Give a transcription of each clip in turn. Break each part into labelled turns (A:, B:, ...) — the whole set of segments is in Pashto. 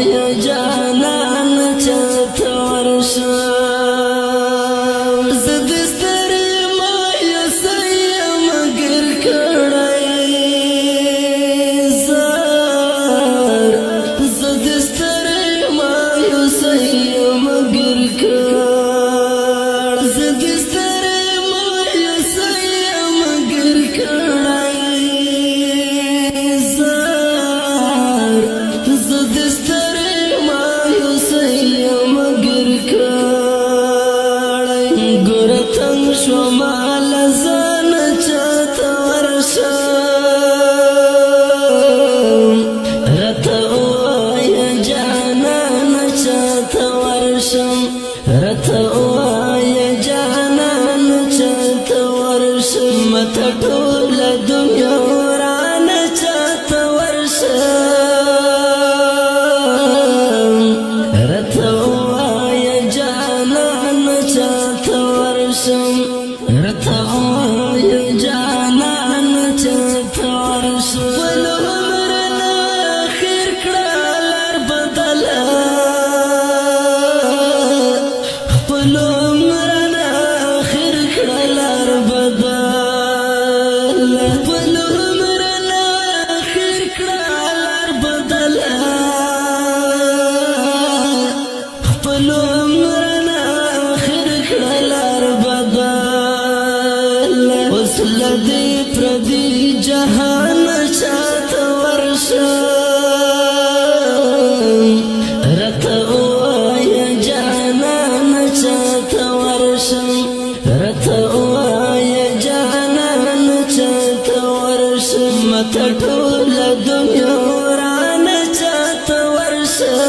A: وایا جانان چاته ورشم زه د ستړي مایوسه یم ګر کړی زار زه د ستړي مایوسه یم ګر کړی زه د ستړي مایوسه یم ګر کړی زار زه د ستړي مایوسه یم ګر کړی ګوره تنګ شومه له ځانه چاته ورشم راته ووایه جانانه چاته ورشم راته ووایه جانانه چاته ورشم مته ټوله دنیا ورانه چاته ورشم راته ووایه جانانه چاته ورشم راته ووایه جانانه چاته ورشم ولو عمرنه اخر کړه لار بدله خپلو عمرنه اخر کړه لار بدله خپلو عمرنه اخر کړه لار بدله خپلو عمرنه اخر کړه لار بدله اوس له دې پردي جهان چاته ورشم راته ووایه جانانه چاته ورشم راته ووایه جانانه چاته ورشم مته ټوله دنیا ورانه چاته ورشم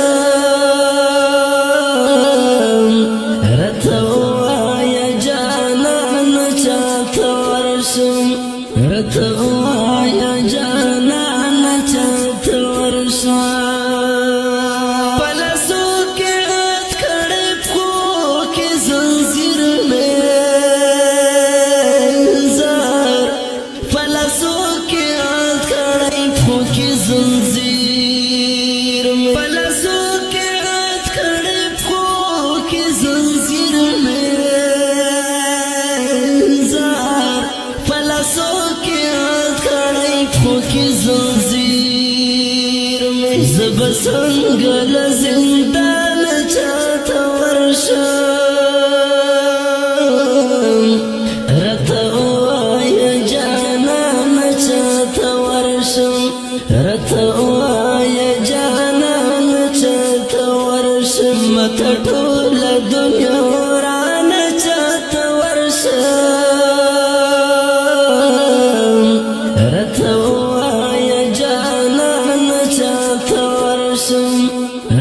A: راته ووایه جانانه چاته ورشم راته ووایه جانانه چاته ورشم په لاسو کې غت کړی پښو کې زنځیر مې زار په لاسو کې غت کړی پښو کې زنځیر مې په لاسو کې غت کړی پښو کې زنځیر مې زار په لاسو کې غت کړی پښو کې زنځیر مې زه به څنګه له زندان چاته ورشم راته ووایه جانانه چاته ورشم راته ووایه جانانه چاته ورشم مته ټوله دنیا ورانه چاته ورشم راته ووایه جانانه چاته ورشم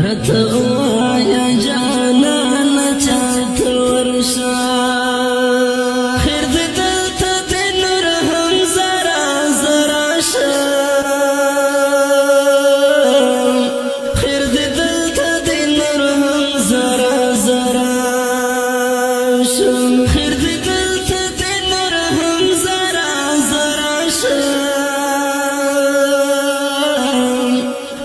A: راته ووایه جانانه چاته ورشم خیر دې دلته د نور هم زرا زرا شم خیر دې دلته د نور هم زرا زرا شم خیر دې دلته د نور هم زرا زرا شم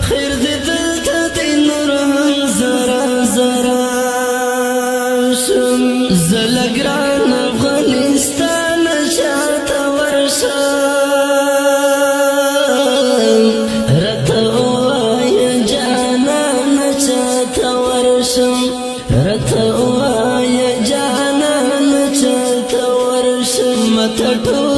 A: خیر دې دلته د نور هم زرا زرا شم زه له ګران افغانستان چاته ورشم راته ووایه جانانه چاته ورشم راته ووایه جانانه چاته ورشم مته ټوله